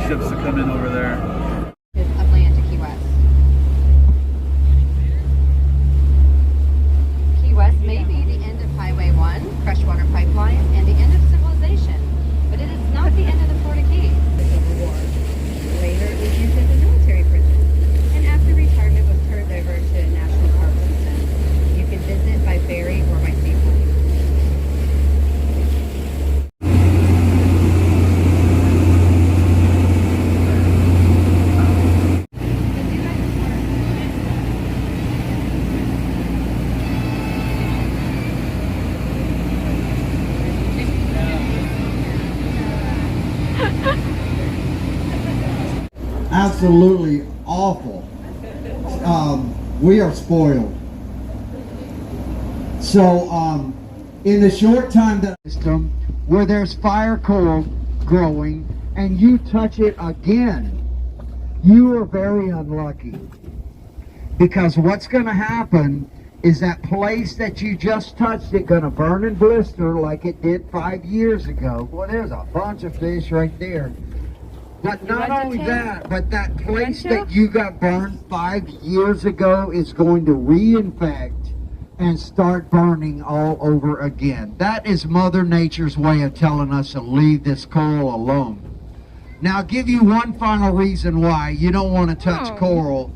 cruise ships to come in over there. It's upland to Key West. Key West may be the end of Highway 1, freshwater pipeline, and the end of civilization, but it is not the end of the Florida Keys. The Civil War. Later, it was used as a military prison, and after retirement was turned over to a national park system. You can visit by ferry or by seaplane. Absolutely awful. We are spoiled. So, in the short time that system where there's fire coal growing and you touch it again, you are very unlucky. Because what's going to happen is that place that you just touched it going to burn and blister like it did 5 years ago. Well, there's a bunch of fish right there. But not only that, but that place that you got burned 5 years ago is going to reinfect and start burning all over again. That is Mother Nature's way of telling us to leave this coral alone. Now, I'll give you one final reason why you don't want to touch coral